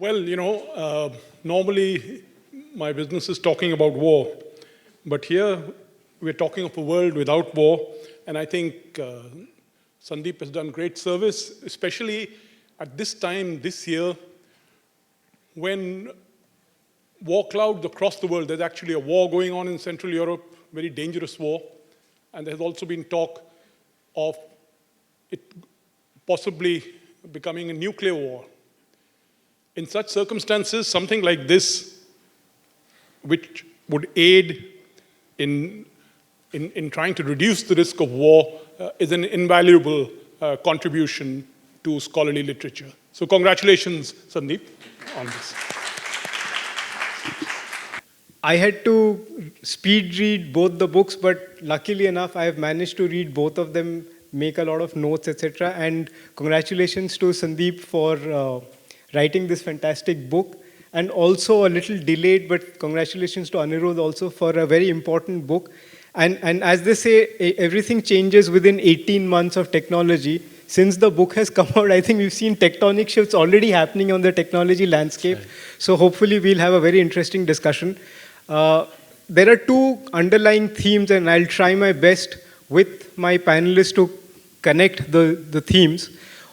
Well, normally my business is talking about war, but here we're talking of a world without war, and I think Sundeep has done great service, especially at this time, this year, when war clouds across the world. There's actually a war going on in Central Europe, very dangerous war, and there's also been talk of it possibly becoming a nuclear war. In such circumstances, something like this, which would aid in trying to reduce the risk of war, is an invaluable contribution to scholarly literature. So congratulations, Sundeep, on this. I had to speed read both the books, but luckily enough, I have managed to read both of them, make a lot of notes, etc. And congratulations to Sundeep for writing this fantastic book. And also a little delayed, but congratulations to Anirudh also for a very important book. And as they say, everything changes within 18 months of technology. Since the book has come out, I think we've seen tectonic shifts already happening on the technology landscape. Right. So hopefully we'll have a very interesting discussion. There are two underlying themes, and I'll try my best with my panelists to connect the themes.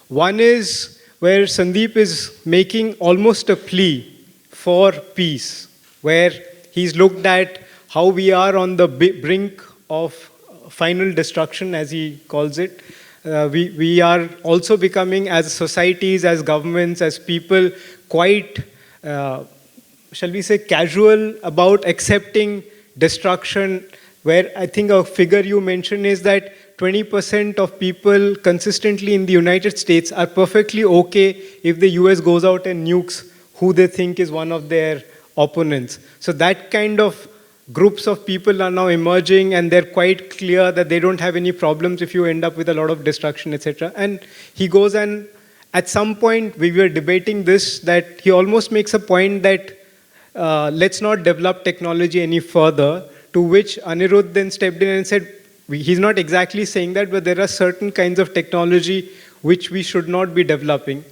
One is where Sundeep is making almost a plea for peace, where he's looked at how we are on the brink of final destruction, as he calls it. We are also becoming, as societies, as governments, as people, quite, shall we say, casual about accepting destruction, where I think a figure you mentioned is that 20% of people consistently in the United States are perfectly okay if the US goes out and nukes who they think is one of their opponents. So that kind of groups of people are now emerging, and they're quite clear that they don't have any problems if you end up with a lot of destruction, etc. And he goes, and at some point we were debating this, that he almost makes a point that let's not develop technology any further, to which Anirudh then stepped in and said, he's not exactly saying that, but there are certain kinds of technology which we should not be developing.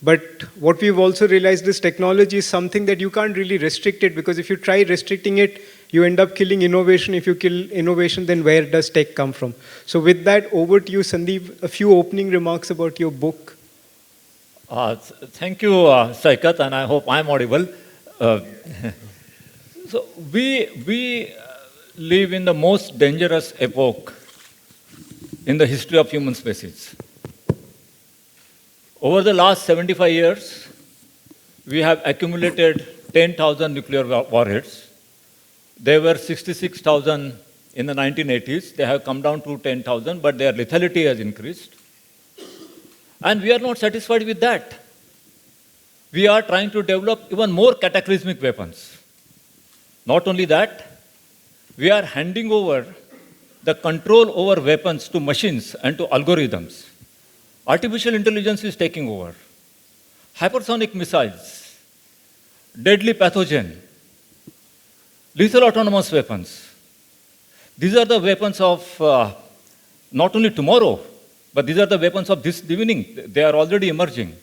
But what we've also realized is technology is something that you can't really restrict it, because if you try restricting it, you end up killing innovation. If you kill innovation, then where does tech come from? So with that, over to you, Sundeep. A few opening remarks about your book. Thank you, Saikat, and I hope I'm audible. So we live in the most dangerous epoch in the history of human species. Over the last 75 years, we have accumulated 10,000 nuclear warheads. There were 66,000 in the 1980s. They have come down to 10,000, but their lethality has increased. And we are not satisfied with that. We are trying to develop even more cataclysmic weapons. Not only that, we are handing over the control over weapons to machines and to algorithms. Artificial intelligence is taking over. Hypersonic missiles, deadly pathogen, lethal autonomous weapons. These are the weapons of not only tomorrow, but these are the weapons of this evening. They are already emerging.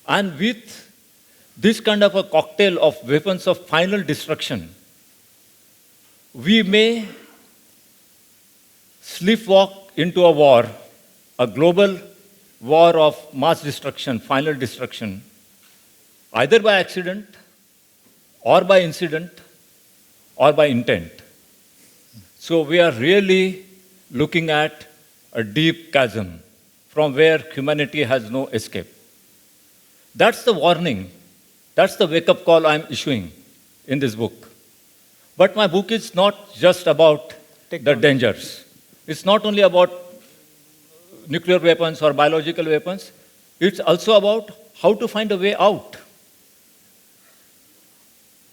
And with this kind of a cocktail of weapons of final destruction, we may sleepwalk into a war, a global war of mass destruction, final destruction, either by accident, or by incident, or by intent. So we are really looking at a deep chasm from where humanity has no escape. That's the warning. That's the wake-up call I'm issuing in this book. But my book is not just about the dangers. It's not only about nuclear weapons or biological weapons. It's also about how to find a way out.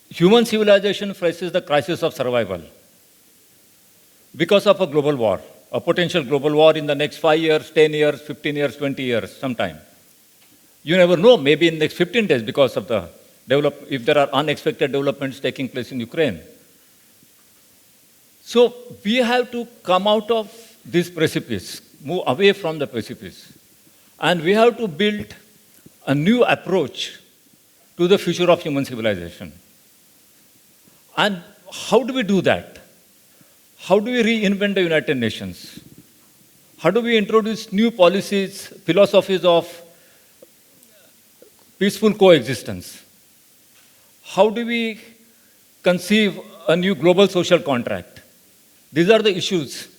Human civilization faces the crisis of survival because of a global war, a potential global war in the next 5 years, 10 years, 15 years, 20 years, sometime. You never know, maybe in the next 15 days because of the if there are unexpected developments taking place in Ukraine. So we have to come out of this precipice, move away from the precipice. And we have to build a new approach to the future of human civilization. And how do we do that? How do we reinvent the United Nations? How do we introduce new policies, philosophies of peaceful coexistence? How do we conceive a new global social contract? These are the issues.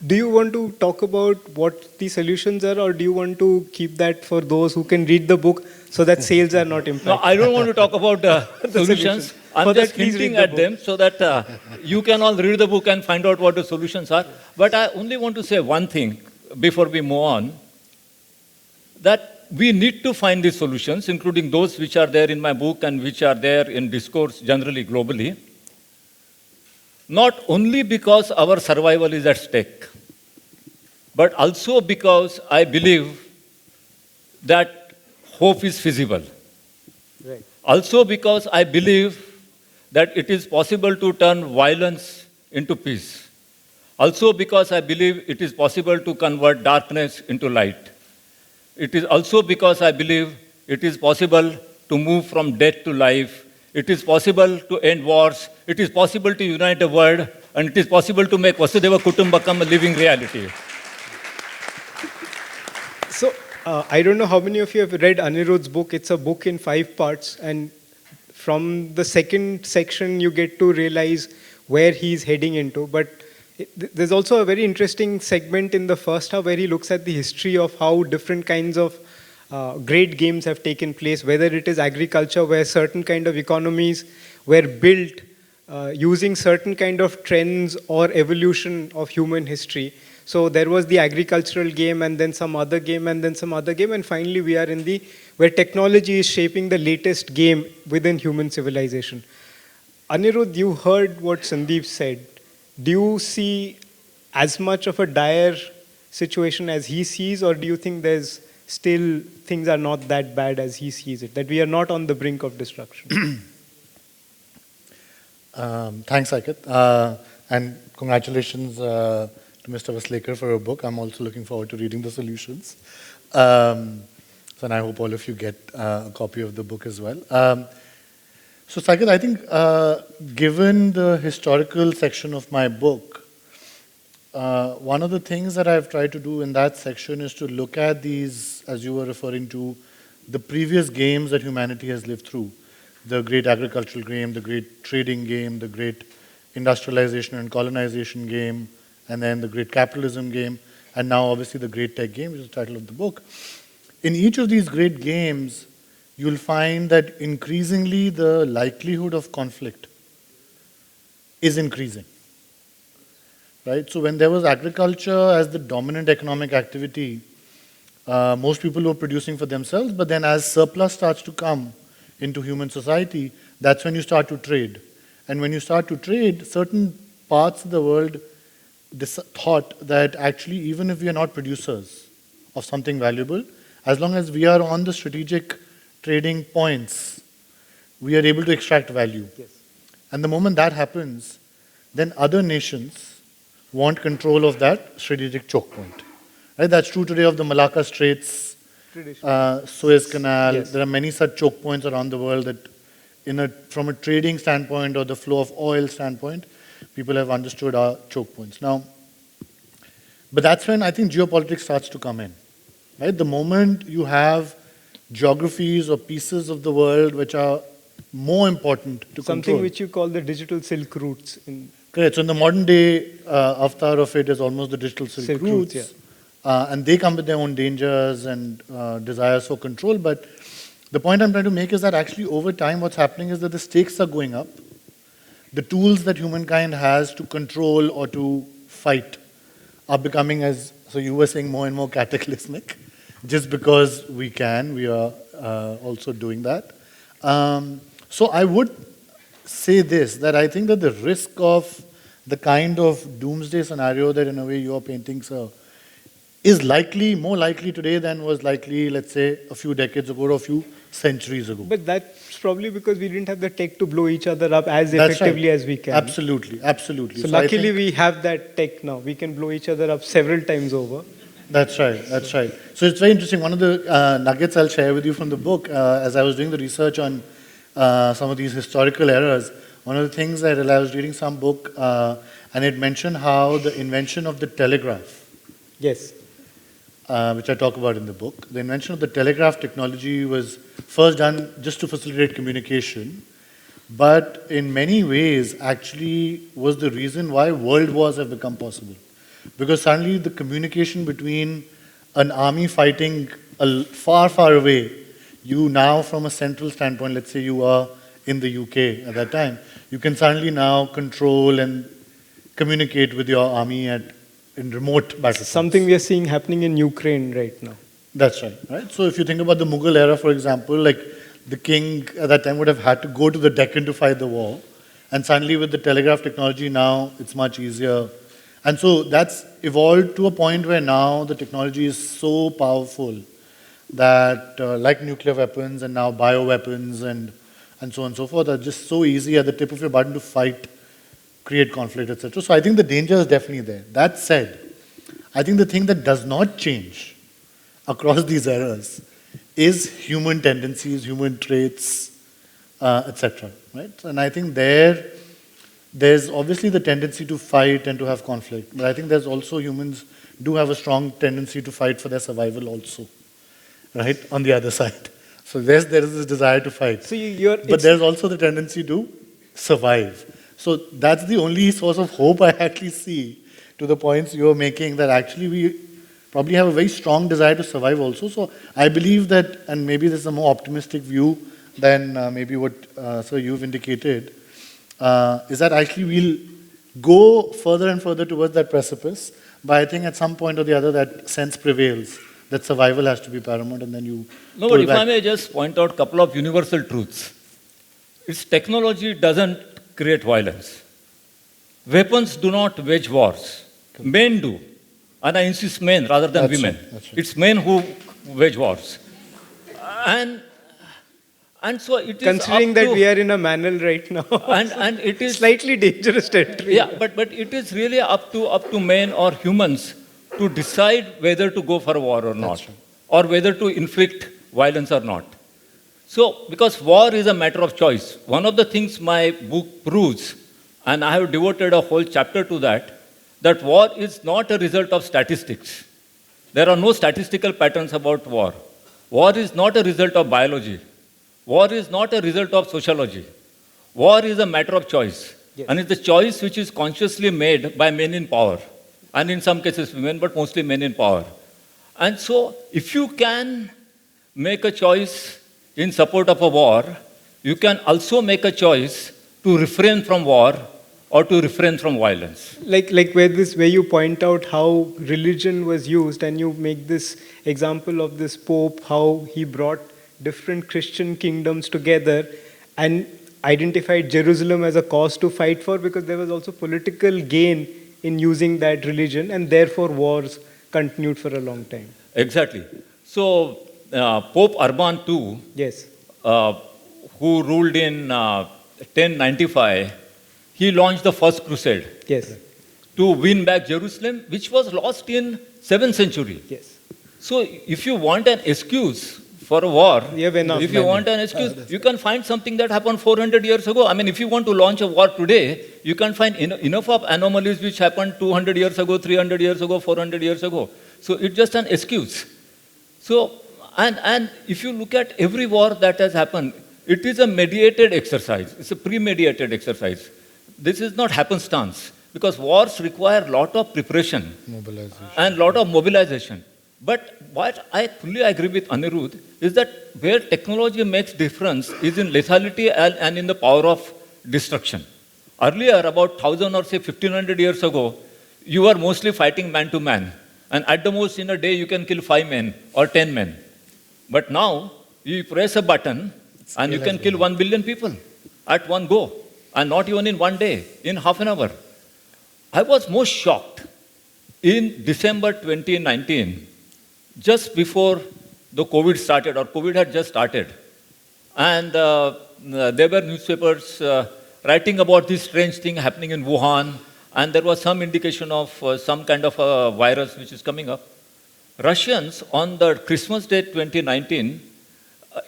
Do you want to talk about what the solutions are, or do you want to keep that for those who can read the book so that sales are not impacted? No, I don't want to talk about solutions. I'm For that, just please hinting read the at book. them so that you can all read the book and find out what the solutions are. But I only want to say one thing before we move on, that we need to find these solutions, including those which are there in my book and which are there in discourse generally globally, not only because our survival is at stake, but also because I believe that hope is feasible. Right. Also because I believe that it is possible to turn violence into peace. Also because I believe it is possible to convert darkness into light. It is also because I believe it is possible to move from death to life. It is possible to end wars. It is possible to unite the world. And it is possible to make Vasudhaiva Kutumbakam a living reality. So, I don't know how many of you have read Anirudh's book. It's a book in 5 parts. And from the second section, you get to realize where he's heading into. But there's also a very interesting segment in the first half where he looks at the history of how different kinds of great games have taken place, whether it is agriculture, where certain kind of economies were built using certain kind of trends or evolution of human history. So there was the agricultural game, and then some other game, and then some other game, and finally we are in the where technology is shaping the latest game within human civilization. Anirudh, you heard what Sundeep said. Do you see as much of a dire situation as he sees, or do you think there's still things are not that bad as he sees it, that we are not on the brink of destruction? Thanks, Saikat. And congratulations to Mr. Waslekar for your book. I'm also looking forward to reading the solutions. And I hope all of you get a copy of the book as well. So, Saikat, I think given the historical section of my book, one of the things that I've tried to do in that section is to look at these, as you were referring to, the previous games that humanity has lived through. The great agricultural game, the great trading game, the great industrialization and colonization game, and then the great capitalism game, and now obviously the great tech game, which is the title of the book. In each of these great games, you'll find that increasingly the likelihood of conflict is increasing. Right? So when there was agriculture as the dominant economic activity, most people were producing for themselves, but then as surplus starts to come into human society, that's when you start to trade. And when you start to trade, certain parts of the world thought that actually even if we are not producers of something valuable, as long as we are on the strategic trading points, we are able to extract value. Yes. And the moment that happens, then other nations want control of that strategic choke point. Right? That's true today of the Malacca Straits, Suez Canal. Yes. There are many such choke points around the world that from a trading standpoint or the flow of oil standpoint, people have understood our choke points. Now, but that's when I think geopolitics starts to come in. Right? The moment you have geographies or pieces of the world which are more important to Something control. which you call the digital silk routes. Correct. So in the modern day, avatar of it is almost the digital silk routes. Yeah. And they come with their own dangers and desires for control. But the point I'm trying to make is that actually over time what's happening is that the stakes are going up. The tools that humankind has to control or to fight are becoming, as so you were saying, more and more cataclysmic. Just because we are also doing that. So I would say this, that I think that the risk of the kind of doomsday scenario that in a way you are painting, sir, is more likely today than was likely, let's say, a few decades ago or a few centuries ago. But that's probably because we didn't have the tech to blow each other up as That's effectively right. as we can. Absolutely, absolutely. So I luckily think we have that tech now. We can blow each other up several times over. That's right, that's right. So it's very interesting. One of the nuggets I'll share with you from the book, as I was doing the research on some of these historical errors, one of the things I realized, I was reading some book, and it mentioned how the invention of the telegraph, Yes. which I talk about in the book, the invention of the telegraph technology was first done just to facilitate communication, but in many ways actually was the reason why world wars have become possible. Because suddenly the communication between an army fighting far, far away, you now from a central standpoint, let's say you are in the UK at that time, you can suddenly now control and communicate with your army in remote battlefields. Something we are seeing happening in Ukraine right now. That's right, right? So if you think about the Mughal era, for example, like the king at that time would have had to go to the Deccan to fight the war. And suddenly with the telegraph technology now, it's much easier. And so that's evolved to a point where now the technology is so powerful that like nuclear weapons and now bioweapons and so on and so forth are just so easy at the tip of your button to fight, create conflict, etc. So I think the danger is definitely there. That said, I think the thing that does not change across these eras is human tendencies, human traits, etc. Right? And I think there's obviously the tendency to fight and to have conflict, but I think there's also humans do have a strong tendency to fight for their survival also, right? On the other side. So there is this desire to fight. So but there's also the tendency to survive. So that's the only source of hope I actually see to the points you're making, that actually we probably have a very strong desire to survive also. So I believe that, and maybe this is a more optimistic view than maybe what Sir you've indicated, is that actually we'll go further and further towards that precipice, but I think at some point or the other that sense prevails, that survival has to be paramount, and then you... No, but if I may just point out a couple of universal truths. Its technology doesn't create violence. Weapons do not wage wars. Men do. And I insist men rather than women. That's right. It's men who wage wars. And so it is Considering that we are in a manel right now, and it is slightly dangerous territory. Yeah, but it is really up to men or humans to decide whether to go for a war or not, or whether to inflict violence or not. So, because war is a matter of choice. One of the things my book proves, and I have devoted a whole chapter to that war is not a result of statistics. There are no statistical patterns about war. War is not a result of biology. War is not a result of sociology. War is a matter of choice. Yes. And it's a choice which is consciously made by men in power. And in some cases women, but mostly men in power. And so, if you can make a choice in support of a war, you can also make a choice to refrain from war or to refrain from violence. Like where you point out how religion was used, and you make this example of this Pope, how he brought different Christian kingdoms together and identified Jerusalem as a cause to fight for, because there was also political gain in using that religion, and therefore wars continued for a long time. Exactly. So Pope Urban II, Yes. who ruled in 1095, he launched the first crusade Yes. to win back Jerusalem, which was lost in 7th century. Yes. So if you want an excuse for a war, You have enough if you money. want an excuse, you can find something that happened 400 years ago. I mean, if you want to launch a war today, you can find enough of anomalies which happened 200 years ago, 300 years ago, 400 years ago. So it's just an excuse. So, and if you look at every war that has happened, it is a mediated exercise. It's a premeditated exercise. This is not happenstance, because wars require a lot of preparation and a lot of mobilization. But what I fully agree with Anirudh is that where technology makes difference is in lethality and in the power of destruction. Earlier, about 1,000 or say 1,500 years ago, you were mostly fighting man to man. And at the most in a day, you can kill 5 men or 10 men. But now, you press a button and you can kill 1 billion people at one go. And not even in one day, in half an hour. I was most shocked in December 2019, just before the COVID started, or COVID had just started. And there were newspapers writing about this strange thing happening in Wuhan, and there was some indication of some kind of a virus which is coming up. Russians, on the Christmas Day 2019,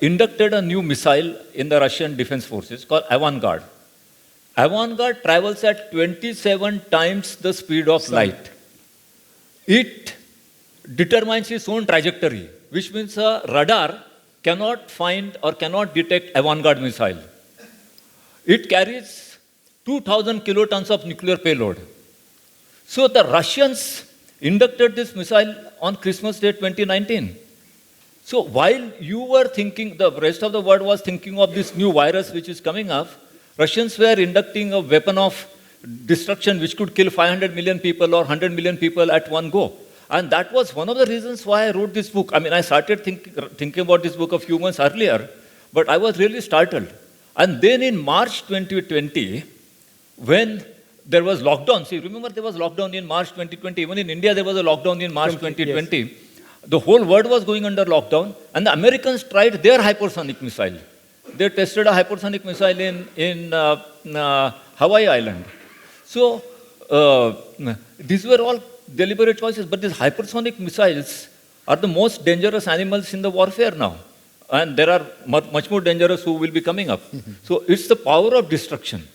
inducted a new missile in the Russian defense forces called Avangard. Avangard travels at 27 times the speed of light. It determines its own trajectory, which means a radar cannot find or cannot detect Avangard missile. It carries 2,000 kilotons of nuclear payload. So the Russians inducted this missile on Christmas Day 2019. So while you were thinking, the rest of the world was thinking of this new virus which is coming up, Russians were inducting a weapon of destruction which could kill 500 million people or 100 million people at one go. And that was one of the reasons why I wrote this book. I mean, I started thinking about this book a few months earlier, but I was really startled. And then in March 2020, when there was lockdown, see, remember there was lockdown in March 2020, even in India there was a lockdown in March 2020. Yes. The whole world was going under lockdown, and the Americans tried their hypersonic missile. They tested a hypersonic missile in Hawaii Island. So these were all deliberate choices, but these hypersonic missiles are the most dangerous animals in the warfare now. And there are much more dangerous who will be coming up. So it's the power of destruction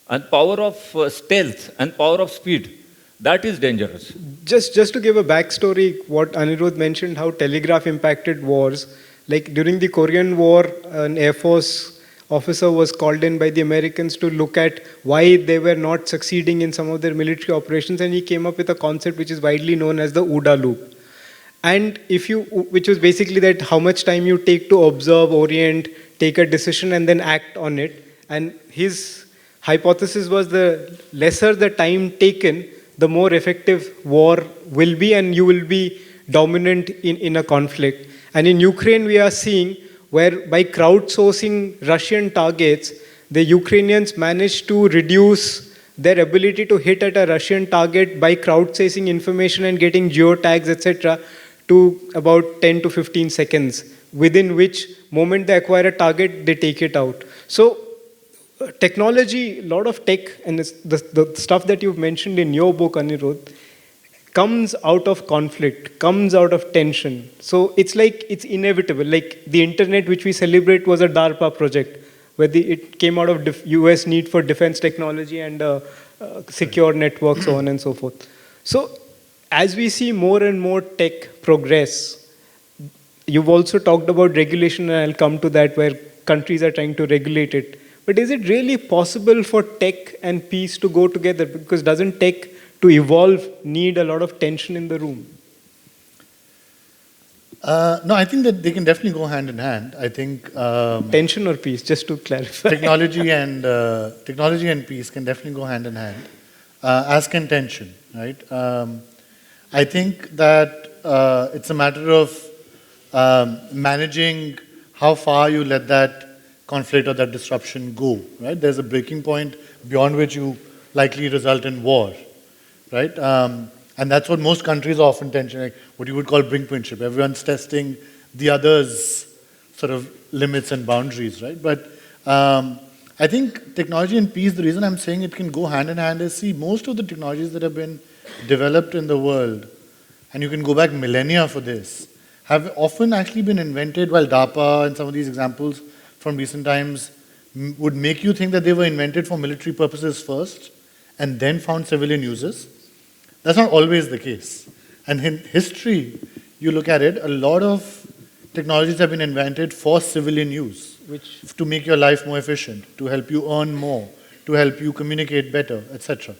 and power of stealth and power of speed that is dangerous. Just to give a backstory, what Anirudh mentioned, how telegraph impacted wars. Like during the Korean War, an Air Force officer was called in by the Americans to look at why they were not succeeding in some of their military operations, and he came up with a concept which is widely known as the OODA loop. And which was basically that how much time you take to observe, orient, take a decision, and then act on it. And his hypothesis was the lesser the time taken, the more effective war will be, and you will be dominant in a conflict. And in Ukraine, we are seeing where by crowdsourcing Russian targets, the Ukrainians managed to reduce their ability to hit at a Russian target by crowdsourcing information and getting geotags, etc., to about 10 to 15 seconds, within which moment they acquire a target, they take it out. So technology, a lot of tech, and the stuff that you've mentioned in your book, Anirudh, comes out of conflict, comes out of tension. So it's like, it's inevitable. Like the internet, which we celebrate, was a DARPA project, where it came out of US need for defense technology and secure networks, so on and so forth. So as we see more and more tech progress, you've also talked about regulation, and I'll come to that, where countries are trying to regulate it. But is it really possible for tech and peace to go together? Because doesn't tech, to evolve, need a lot of tension in the room? No, I think that they can definitely go hand in hand. I think tension or peace, just to clarify. Technology and peace can definitely go hand in hand, as can tension, right? I think that it's a matter of managing how far you let that conflict or that disruption go, right? There's a breaking point beyond which you likely result in war, right? And that's what most countries are often tension, like what you would call brinkmanship. Everyone's testing the other's sort of limits and boundaries, right? But I think technology and peace, the reason I'm saying it can go hand in hand is, see, most of the technologies that have been developed in the world, and you can go back millennia for this, have often actually been invented, while DARPA and some of these examples from recent times would make you think that they were invented for military purposes first and then found civilian uses. That's not always the case. And in history, you look at it, a lot of technologies have been invented for civilian use, to make your life more efficient, to help you earn more, to help you communicate better, etc.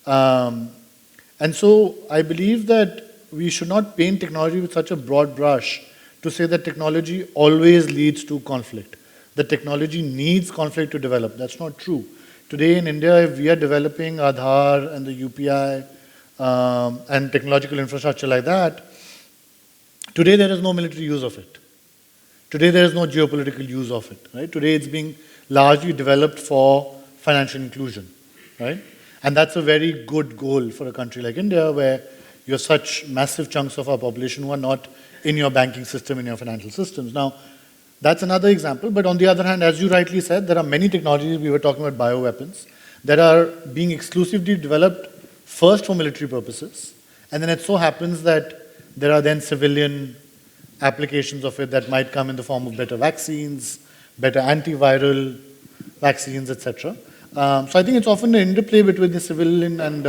And so I believe that we should not paint technology with such a broad brush to say that technology always leads to conflict. That technology needs conflict to develop. That's not true. Today in India, if we are developing Aadhaar and the UPI and technological infrastructure like that, today there is no military use of it. Today there is no geopolitical use of it. Right? Today it's being largely developed for financial inclusion. Right? And that's a very good goal for a country like India, where you have such massive chunks of our population who are not in your banking system, in your financial systems. Now, that's another example. But on the other hand, as you rightly said, there are many technologies, we were talking about bioweapons, that are being exclusively developed first for military purposes. And then it so happens that there are then civilian applications of it that might come in the form of better vaccines, better antiviral vaccines, etc. So I think it's often an interplay between the civilian and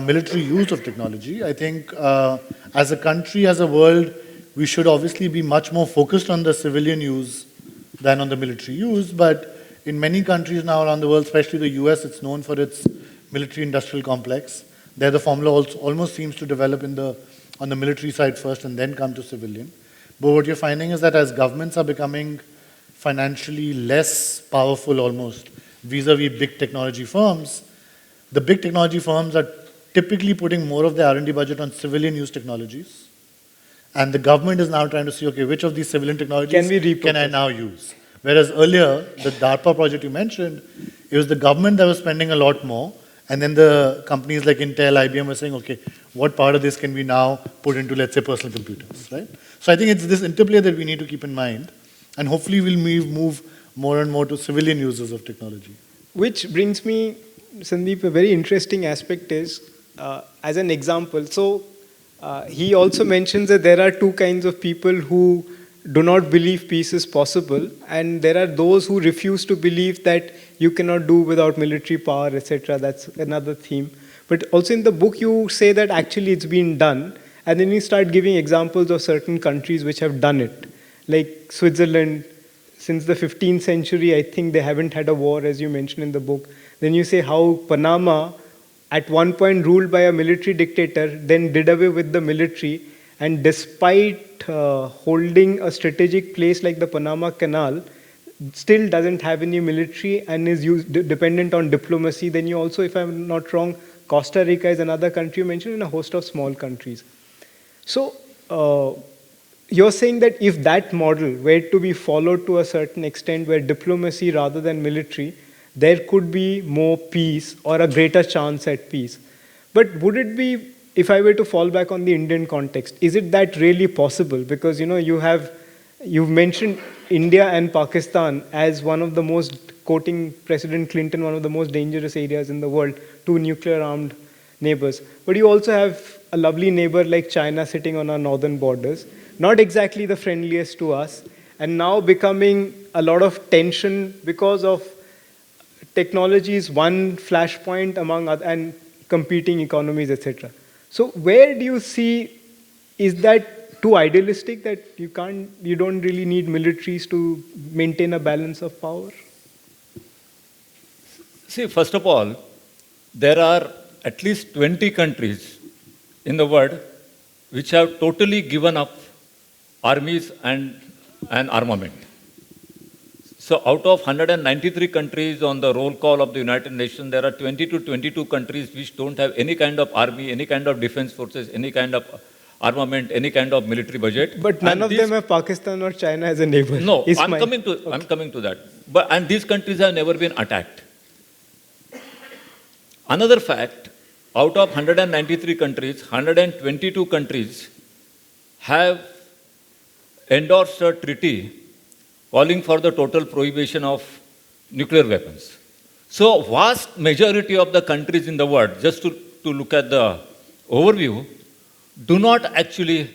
military use of technology. I think as a country, as a world, we should obviously be much more focused on the civilian use than on the military use, but in many countries now around the world, especially the US, it's known for its military-industrial complex. There the formula also almost seems to develop on the military side first and then come to civilian. But what you're finding is that as governments are becoming financially less powerful almost vis-a-vis big technology firms, the big technology firms are typically putting more of their R&D budget on civilian use technologies. And the government is now trying to see, okay, which of these civilian technologies can I now use? Whereas earlier, the DARPA project you mentioned, it was the government that was spending a lot more, and then the companies like Intel, IBM were saying, okay, what part of this can we now put into, let's say, personal computers, right? So I think it's this interplay that we need to keep in mind, and hopefully we'll move more and more to civilian users of technology. Which brings me, Sundeep, a very interesting aspect is, as an example, so he also mentions that there are two kinds of people who do not believe peace is possible, and there are those who refuse to believe that you cannot do without military power, etc. That's another theme. But also in the book you say that actually it's been done, and then you start giving examples of certain countries which have done it. Like Switzerland, since the 15th century, I think they haven't had a war, as you mentioned in the book. Then you say how Panama, at one point ruled by a military dictator, then did away with the military, and despite holding a strategic place like the Panama Canal, still doesn't have any military and is dependent on diplomacy. Then you also, if I'm not wrong, Costa Rica is another country you mentioned, and a host of small countries. So you're saying that if that model were to be followed to a certain extent, where diplomacy rather than military, there could be more peace or a greater chance at peace. But would it be, if I were to fall back on the Indian context, is it that really possible? Because you've mentioned India and Pakistan as one of the most, quoting President Clinton, one of the most dangerous areas in the world, two nuclear-armed neighbors. But you also have a lovely neighbor like China sitting on our northern borders, not exactly the friendliest to us, and now becoming a lot of tension because of technologies, one flashpoint among other, and competing economies, etc. So where do you see, is that too idealistic that you don't really need militaries to maintain a balance of power? See, first of all, there are at least 20 countries in the world which have totally given up armies and armament. So out of 193 countries on the roll call of the United Nations, there are 20 to 22 countries which don't have any kind of army, any kind of defense forces, any kind of armament, any kind of military budget. But none of them have Pakistan or China as a neighbor. No, I'm coming to that. And these countries have never been attacked. Another fact, out of 193 countries, 122 countries have endorsed a treaty calling for the total prohibition of nuclear weapons. So vast majority of the countries in the world, just to look at the overview, do not actually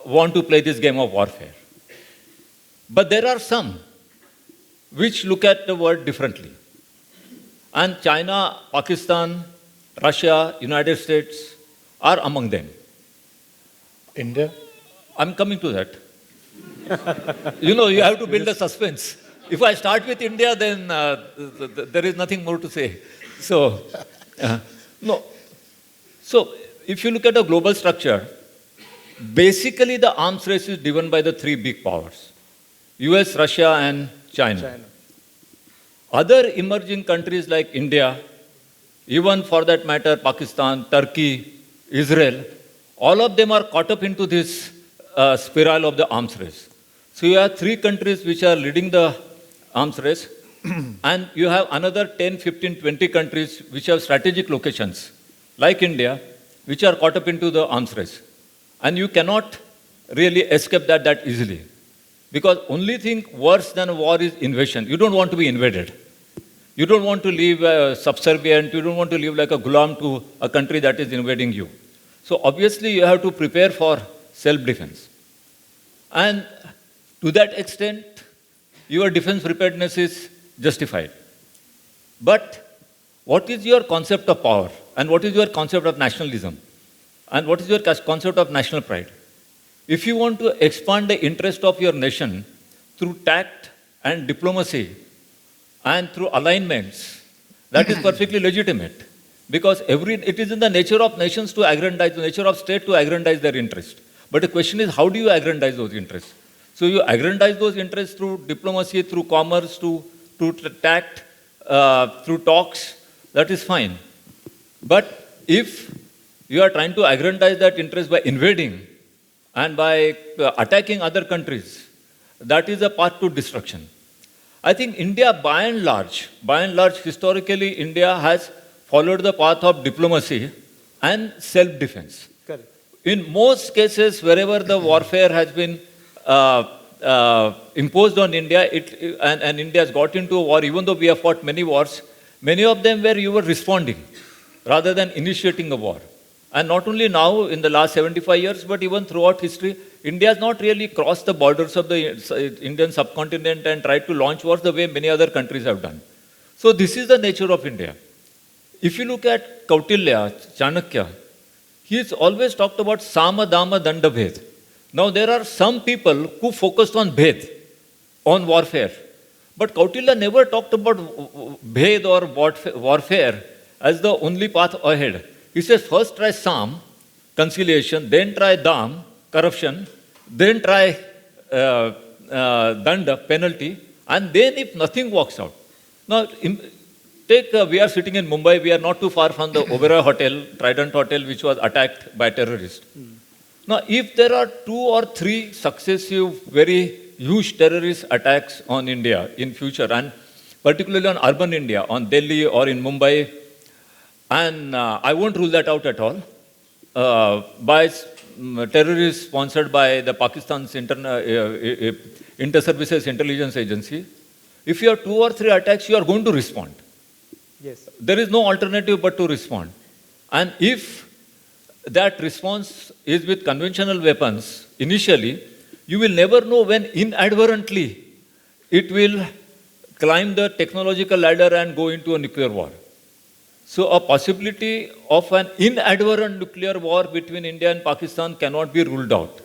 want to play this game of warfare. But there are some which look at the world differently. And China, Pakistan, Russia, United States are among them. India? I'm coming to that. You have to build a suspense. If I start with India, then there is nothing more to say. So, no. So, if you look at the global structure, basically the arms race is driven by the three big powers: US, Russia, and China. Other emerging countries like India, even for that matter, Pakistan, Turkey, Israel, all of them are caught up into this spiral of the arms race. So you have three countries which are leading the arms race, and you have another 10, 15, 20 countries which have strategic locations, like India, which are caught up into the arms race. And you cannot really escape that easily. Because only thing worse than a war is invasion. You don't want to be invaded. You don't want to live subservient. You don't want to live like a ghulam to a country that is invading you. So obviously you have to prepare for self-defense. And to that extent, your defense preparedness is justified. But what is your concept of power? And what is your concept of nationalism? And what is your concept of national pride? If you want to expand the interest of your nation through tact and diplomacy and through alignments, that is perfectly legitimate. Because it is in the nature of nations to aggrandize, the nature of state to aggrandize their interest. But the question is, how do you aggrandize those interests? So you aggrandize those interests through diplomacy, through commerce, through tact, through talks, that is fine. But if you are trying to aggrandize that interest by invading and by attacking other countries, that is a path to destruction. I think India, by and large, historically, India has followed the path of diplomacy and self-defense. Correct. In most cases, wherever the warfare has been imposed on India, and India has got into a war, even though we have fought many wars, many of them where you were responding rather than initiating a war. And not only now, in the last 75 years, but even throughout history, India has not really crossed the borders of the Indian subcontinent and tried to launch wars the way many other countries have done. So this is the nature of India. If you look at Kautilya, Chanakya, he has always talked about Sama, Dama, Danda, Bhed. Now there are some people who focused on Bhed, on warfare. But Kautilya never talked about Bhed or warfare as the only path ahead. He says, first try Sam, conciliation, then try Dam, corruption, then try Danda, penalty, and then if nothing works out. Now, we are sitting in Mumbai, we are not too far from the Oberoi Hotel, Trident Hotel, which was attacked by terrorists. Now, if there are 2 or 3 successive, very huge terrorist attacks on India in future, and particularly on urban India, on Delhi or in Mumbai, and I won't rule that out at all, by terrorists sponsored by the Pakistan's Inter-Services Intelligence Agency, if you have 2 or 3 attacks, you are going to respond. Yes. There is no alternative but to respond. And if that response is with conventional weapons, initially, you will never know when inadvertently it will climb the technological ladder and go into a nuclear war. So a possibility of an inadvertent nuclear war between India and Pakistan cannot be ruled out.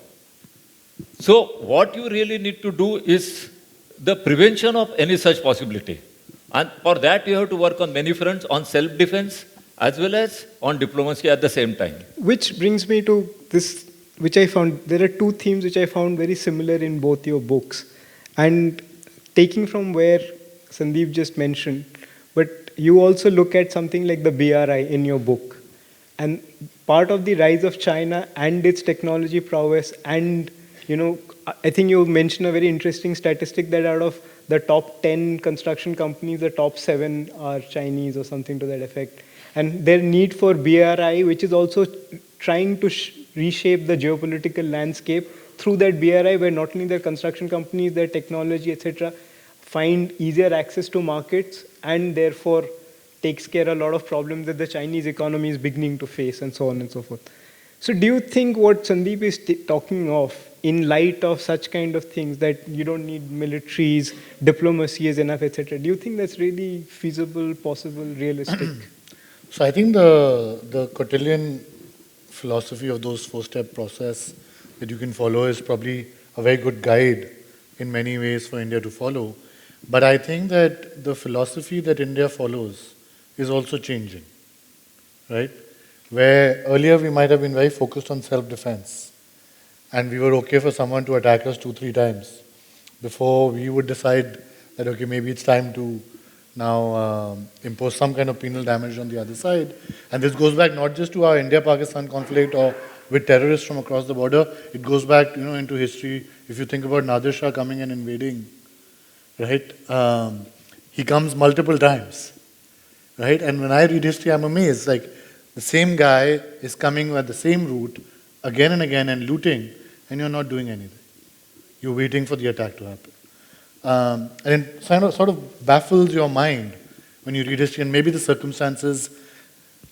So what you really need to do is the prevention of any such possibility. And for that, you have to work on many fronts, on self-defense as well as on diplomacy at the same time. Which brings me to this, which I found, there are 2 themes which I found very similar in both your books. And taking from where Sundeep just mentioned, but you also look at something like the BRI in your book. And part of the rise of China and its technology prowess, and, I think you mentioned a very interesting statistic that out of the top 10 construction companies, the top 7 are Chinese or something to that effect. And their need for BRI, which is also trying to reshape the geopolitical landscape through that BRI, where not only their construction companies, their technology, etc., find easier access to markets and therefore takes care of a lot of problems that the Chinese economy is beginning to face and so on and so forth. So do you think what Sundeep is talking of in light of such kind of things, that you don't need militaries, diplomacy is enough, etc., do you think that's really feasible, possible, realistic? So I think the Kautilyan philosophy of those 4-step process that you can follow is probably a very good guide in many ways for India to follow. But I think that the philosophy that India follows is also changing, right? Where earlier we might have been very focused on self-defense, and we were okay for someone to attack us 2-3 times before we would decide that, okay, maybe it's time to now impose some kind of penal damage on the other side. And this goes back not just to our India-Pakistan conflict or with terrorists from across the border, it goes back, into history. If you think about Nadir Shah coming and invading, right? He comes multiple times, right? And when I read history, I'm amazed. Like, the same guy is coming at the same route again and again and looting, and you're not doing anything. You're waiting for the attack to happen. And it sort of baffles your mind when you read history, and maybe the circumstances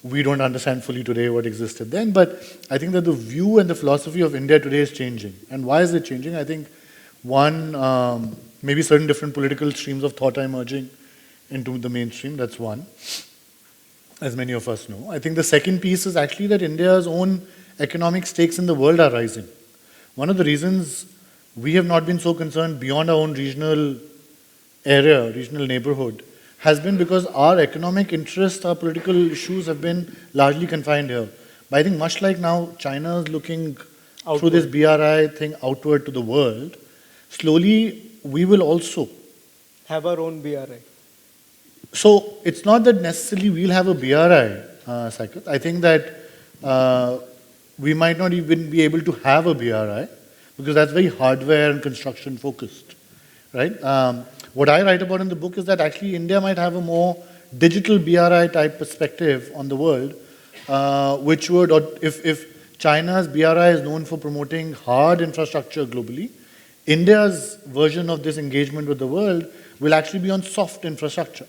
we don't understand fully today what existed then. But I think that the view and the philosophy of India today is changing. And why is it changing? I think one, maybe certain different political streams of thought are emerging into the mainstream. That's one, as many of us know. I think the second piece is actually that India's own economic stakes in the world are rising. One of the reasons we have not been so concerned beyond our own regional area, regional neighborhood, has been because our economic interests, our political issues have been largely confined here. But I think much like now China is looking through this BRI thing outward to the world, slowly we will also have our own BRI. So it's not that necessarily we'll have a BRI, Saikat. I think that we might not even be able to have a BRI because that's very hardware and construction focused, right? What I write about in the book is that actually India might have a more digital BRI type perspective on the world, which would, or if China's BRI is known for promoting hard infrastructure globally, India's version of this engagement with the world will actually be on soft infrastructure.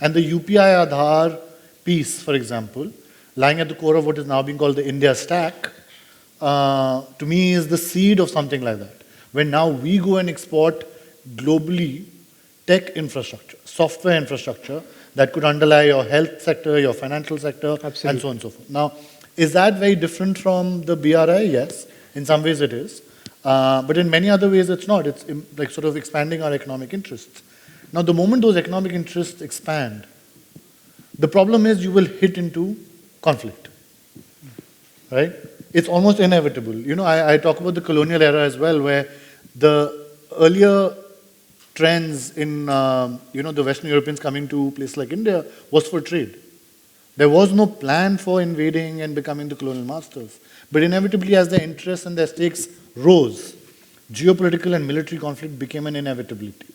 And the UPI Aadhaar piece, for example, lying at the core of what is now being called the India stack, to me is the seed of something like that. When now we go and export globally tech infrastructure, software infrastructure that could underlie your health sector, your financial sector, Absolutely. and so on and so forth. Now, is that very different from the BRI? Yes, in some ways it is. But in many other ways it's not. It's like sort of expanding our economic interests. Now, the moment those economic interests expand, the problem is you will hit into conflict, right? It's almost inevitable. You know, I talk about the colonial era as well, where the earlier trends in, the Western Europeans coming to a place like India was for trade. There was no plan for invading and becoming the colonial masters. But inevitably, as their interests and their stakes rose, geopolitical and military conflict became an inevitability.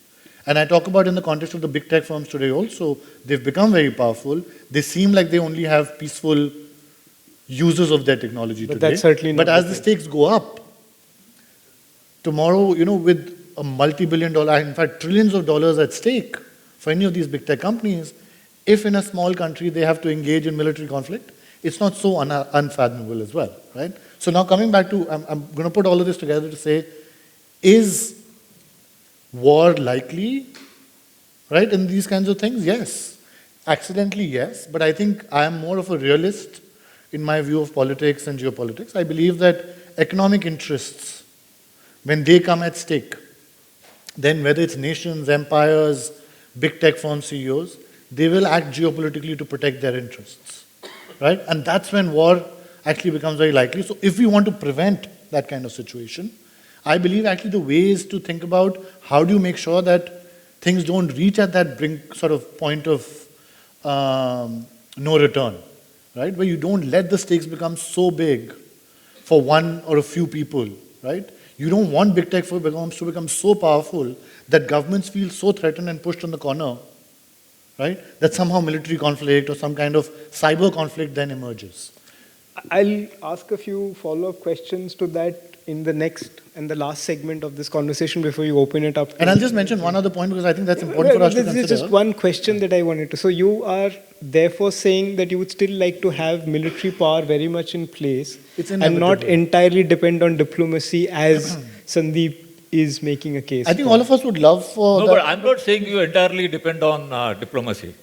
And I talk about in the context of the big tech firms today also, they've become very powerful. They seem like they only have peaceful users of their technology But today. that's certainly not But as the the case. stakes go up, tomorrow, with a multi-billion dollar, in fact, trillions of dollars at stake for any of these big tech companies, if in a small country they have to engage in military conflict, it's not so unfathomable as well, right? So now coming back to, I'm going to put all of this together to say, is war likely, right, in these kinds of things? Yes. Accidentally, yes. But I think I am more of a realist in my view of politics and geopolitics. I believe that economic interests, when they come at stake, then whether it's nations, empires, big tech firm CEOs, they will act geopolitically to protect their interests, right? And that's when war actually becomes very likely. So if we want to prevent that kind of situation, I believe actually the way is to think about how do you make sure that things don't reach at that brink sort of point of no return, right? Where you don't let the stakes become so big for one or a few people, right? You don't want big tech firms to become so powerful that governments feel so threatened and pushed on the corner, right? That somehow military conflict or some kind of cyber conflict then emerges. I'll ask a few follow-up questions to that in the next and the last segment of this conversation before you open it up. And I'll just mention one other point because I think that's important for us to This consider. is just one question that I wanted to. So you are therefore saying that you would still like to have military power very much in place It's and not inevitable. entirely depend on diplomacy as Sundeep is making a case I think for. all of us would love for No, that. but I'm not saying you entirely depend on diplomacy.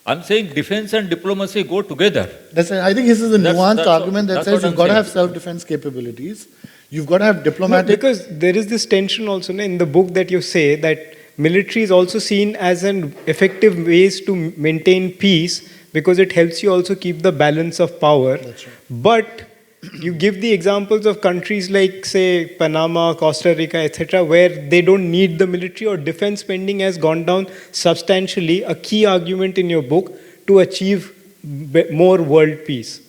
I'm saying defense and diplomacy go together. I think this is a nuanced that's argument that that's says what you've I'm got to saying. have self-defense capabilities. You've got to have No, diplomatic... because there is this tension also in the book that you say that military is also seen as an effective ways to maintain peace because it helps you also keep the balance of power. That's right. But you give the examples of countries like, say, Panama, Costa Rica, etc., where they don't need the military or defense spending has gone down substantially, a key argument in your book to achieve more world peace.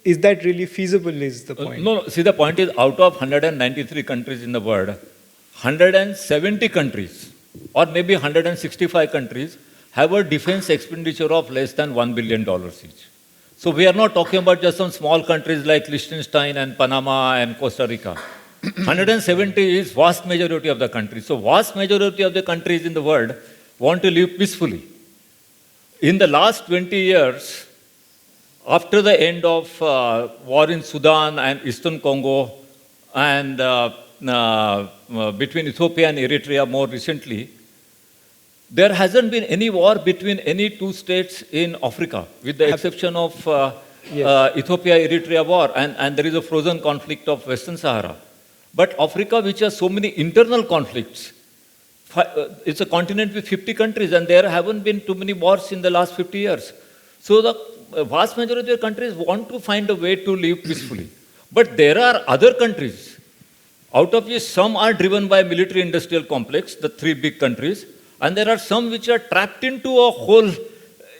Is that really feasible is the point? No, see, the point is out of 193 countries in the world, 170 countries or maybe 165 countries have a defense expenditure of less than $1 billion each. So we are not talking about just some small countries like Liechtenstein and Panama and Costa Rica. 170 is vast majority of the countries. So vast majority of the countries in the world want to live peacefully. In the last 20 years, after the end of war in Sudan and Eastern Congo, and between Ethiopia and Eritrea more recently, there hasn't been any war between any two states in Africa, with the exception of Ethiopia-Eritrea war, and there is a frozen conflict of Western Sahara. But Africa, which has so many internal conflicts, it's a continent with 50 countries, and there haven't been too many wars in the last 50 years. So the vast majority of countries want to find a way to live peacefully. But there are other countries, out of which some are driven by military-industrial complex, the three big countries, and there are some which are trapped into a whole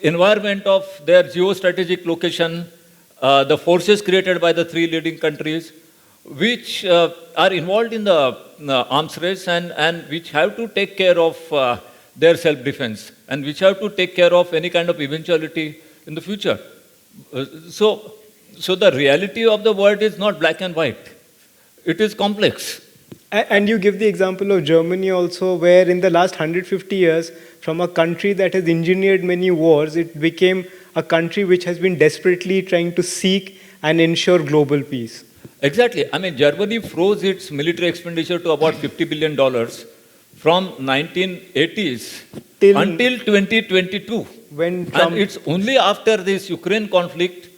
environment of their geostrategic location, the forces created by the three leading countries, which are involved in the arms race and which have to take care of their self-defense and which have to take care of any kind of eventuality in the future. So the reality of the world is not black and white. It is complex. And you give the example of Germany also, where in the last 150 years, from a country that has engineered many wars, it became a country which has been desperately trying to seek and ensure global peace. Exactly. I mean, Germany froze its military expenditure to about $50 billion from 1980s until 2022. When Trump, and it's only after this Ukraine conflict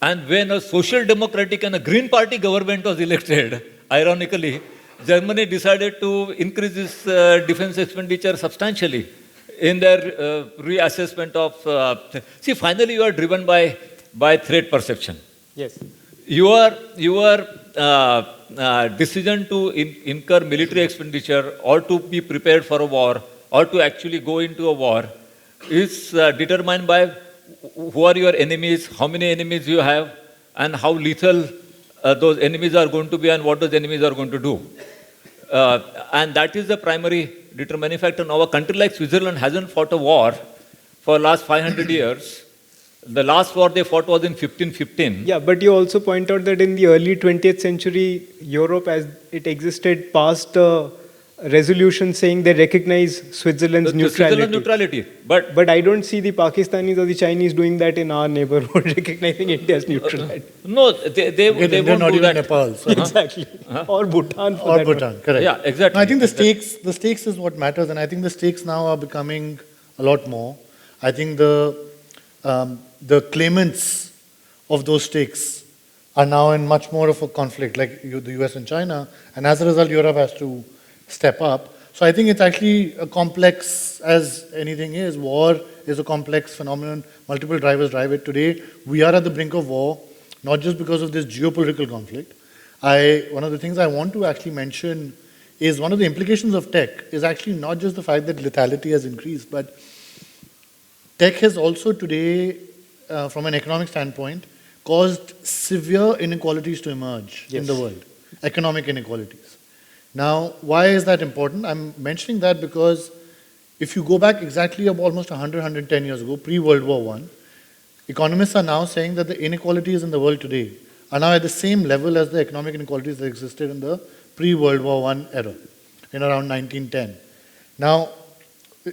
and when a social democratic and a Green Party government was elected, ironically, Germany decided to increase its defense expenditure substantially in their reassessment of... see, finally you are driven by threat perception. yes. Your decision to incur military expenditure or to be prepared for a war or to actually go into a war is determined by who are your enemies, how many enemies you have, and how lethal those enemies are going to be and what those enemies are going to do. And that is the primary determining factor. Now, a country like Switzerland hasn't fought a war for the last 500 years. The last war they fought was in 1515. Yeah, but you also point out that in the early 20th century, Europe as it existed passed a resolution saying they recognize Switzerland's neutrality. Switzerland neutrality. But I don't see the Pakistanis or the Chinese doing that in our neighborhood, recognizing India's neutrality. No, they won't not do even that. Nepal. So, Exactly. Or Bhutan. or Bhutan, correct. Yeah, exactly. No, I think the stakes is what matters, and I think the stakes now are becoming a lot more. I think the claimants of those stakes are now in much more of a conflict, like the US and China, and as a result, Europe has to step up. So I think it's actually a complex, as anything is. War is a complex phenomenon. Multiple drivers drive it. Today, we are at the brink of war, not just because of this geopolitical conflict. One of the things I want to actually mention is one of the implications of tech is actually not just the fact that lethality has increased, but tech has also today, from an economic standpoint, caused severe inequalities to emerge in the world, economic inequalities. Now, why is that important? I'm mentioning that because if you go back exactly almost 100, 110 years ago, pre-World War I, economists are now saying that the inequalities in the world today are now at the same level as the economic inequalities that existed in the pre-World War I era, in around 1910. Now,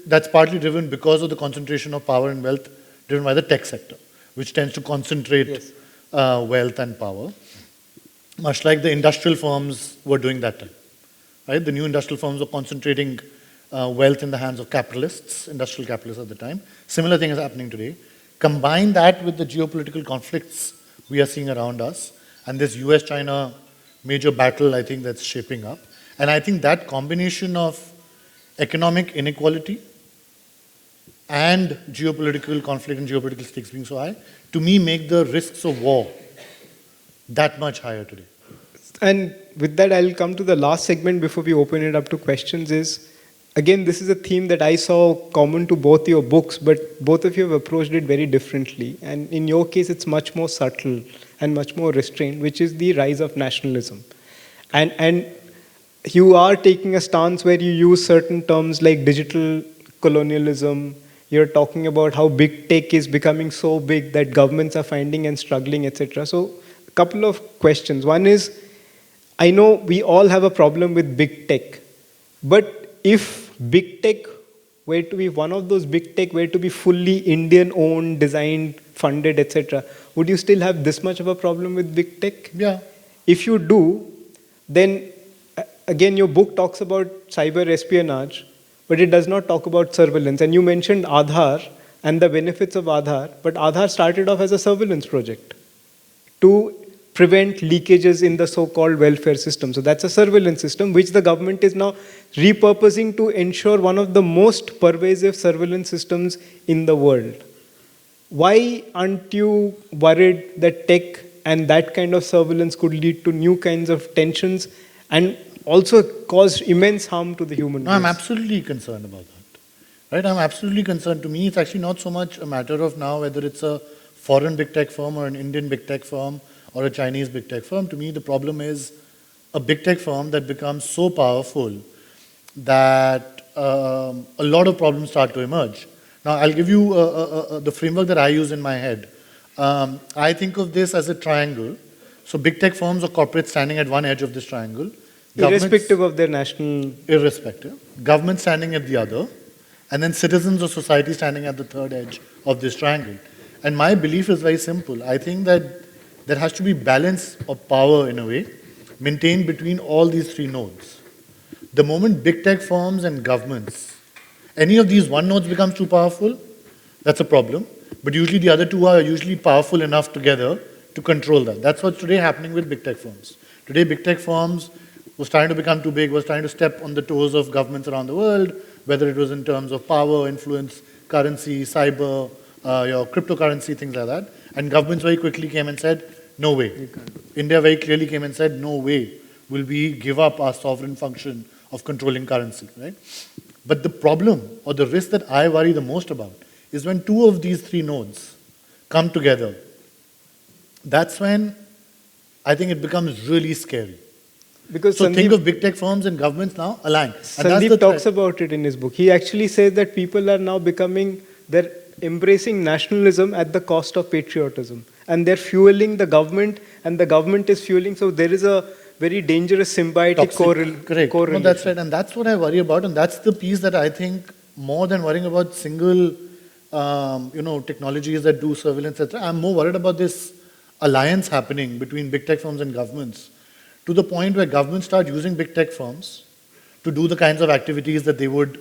that's partly driven because of the concentration of power and wealth driven by the tech sector, which tends to concentrate wealth and power, much like the industrial firms were doing that time. Right? The new industrial firms were concentrating wealth in the hands of capitalists, industrial capitalists at the time. Similar thing is happening today. Combine that with the geopolitical conflicts we are seeing around us, and this US-China major battle, I think, that's shaping up. And I think that combination of economic inequality and geopolitical conflict and geopolitical stakes being so high, to me, make the risks of war that much higher today. And with that, I'll come to the last segment before we open it up to questions is, again, this is a theme that I saw common to both your books, but both of you have approached it very differently. And in your case, it's much more subtle and much more restrained, which is the rise of nationalism. And you are taking a stance where you use certain terms like digital colonialism. You're talking about how big tech is becoming so big that governments are finding and struggling, etc. So a couple of questions. One is, I know we all have a problem with big tech, but if big tech were to be one of those big tech, were to be fully Indian owned, designed, funded, etc., would you still have this much of a problem with big tech? Yeah. If you do, then again, your book talks about cyber espionage, but it does not talk about surveillance. And you mentioned Aadhaar and the benefits of Aadhaar, but Aadhaar started off as a surveillance project to prevent leakages in the so-called welfare system. So that's a surveillance system which the government is now repurposing to ensure one of the most pervasive surveillance systems in the world. Why aren't you worried that tech and that kind of surveillance could lead to new kinds of tensions and also cause immense harm to the human No, race? I'm absolutely concerned about that. Right? I'm absolutely concerned. To me, it's actually not so much a matter of now whether it's a foreign big tech firm or an Indian big tech firm or a Chinese big tech firm. To me, the problem is a big tech firm that becomes so powerful that a lot of problems start to emerge. Now, I'll give you the framework that I use in my head. I think of this as a triangle. So big tech firms or corporates standing at one edge of this triangle. Irrespective of their national... Irrespective. Government standing at the other. And then citizens or society standing at the third edge of this triangle. And my belief is very simple. I think that there has to be balance of power in a way, maintained between all these three nodes. The moment big tech firms and governments, any of these one nodes becomes too powerful, that's a problem. But usually the other two are usually powerful enough together to control that. That's what's today happening with big tech firms. Today big tech firms was trying to become too big, was trying to step on the toes of governments around the world, whether it was in terms of power, influence, currency, cyber, your cryptocurrency, things like that. And governments very quickly came and said, no way. India very clearly came and said, no way will we give up our sovereign function of controlling currency, right? But the problem or the risk that I worry the most about is when two of these three nodes come together. That's when I think it becomes really scary. Because So Sundeep, think of big tech firms and governments now aligned. And that's Sundeep the talks threat. about it in his book. He actually says that people are now they're embracing nationalism at the cost of patriotism. And they're fueling the government, and the government is fueling. So there is a very dangerous symbiotic Correct. correlation. No, that's right. And that's what I worry about. And that's the piece that I think, more than worrying about single technologies that do surveillance, etc., I'm more worried about this alliance happening between big tech firms and governments, to the point where governments start using big tech firms to do the kinds of activities that they would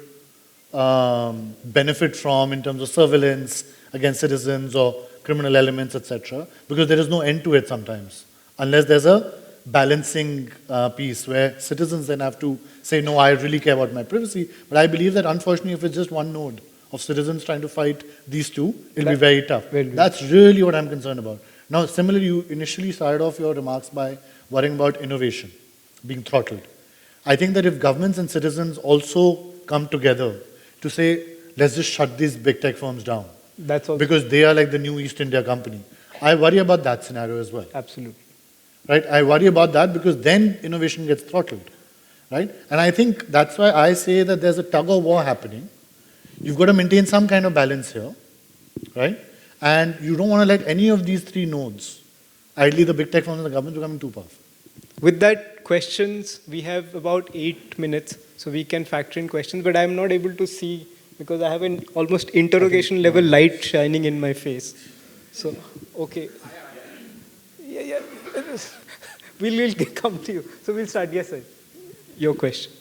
benefit from in terms of surveillance against citizens or criminal elements, etc., because there is no end to it sometimes, unless there's a balancing piece where citizens then have to say, no, I really care about my privacy. But I believe that unfortunately, if it's just one node of citizens trying to fight these two, it'll be very tough. That's really what I'm concerned about. Now, similarly, you initially started off your remarks by worrying about innovation being throttled. I think that if governments and citizens also come together to say, let's just shut these big tech firms down, That's also because they are like the new East India Company. I worry about that scenario as well. absolutely. Right? I worry about that because then innovation gets throttled. Right? And I think that's why I say that there's a tug of war happening. You've got to maintain some kind of balance here. Right? And you don't want to let any of these three nodes, ideally the big tech firms and the government, becoming too powerful. With that, questions, we have about 8 minutes, so we can factor in questions, but I'm not able to see because I have an almost interrogation level light shining in my face. So, okay. Yeah. We'll come to you. So we'll start. Yes, sir. Your question.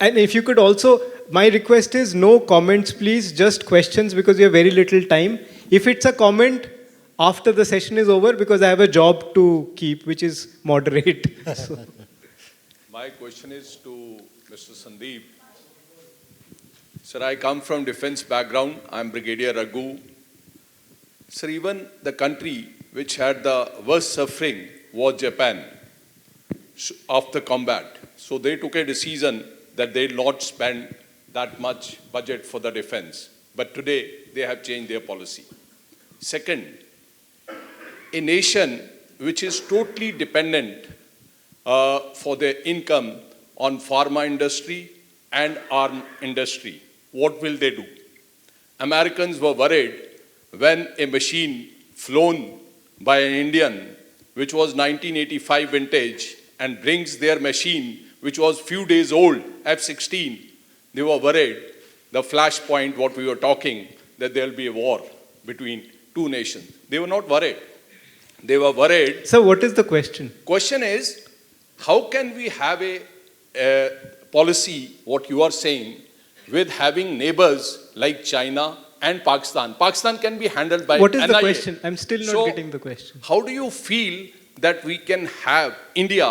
And if you could also, my request is no comments, please, just questions because we have very little time. If it's a comment, after the session is over, because I have a job to keep, which is moderate. So. My question is to Mr. Sundeep. Sir, I come from defense background. I'm Brigadier Raghu. Sir, even the country which had the worst suffering was Japan after combat. So they took a decision that they will not spend that much budget for the defense. But today, they have changed their policy. Second, a nation which is totally dependent for their income on pharma industry and arm industry, what will they do? Americans were worried when a machine flown by an Indian, which was 1985 vintage, and brings their machine, which was few days old, F-16, they were worried the flashpoint, what we were talking, that there will be a war between two nations. They were not worried. They were worried. So what is the question? Question is, how can we have a policy, what you are saying, with having neighbors like China and Pakistan? Pakistan can be handled by What is the NIA. question? I'm still not getting the question. How do you feel that we can have India,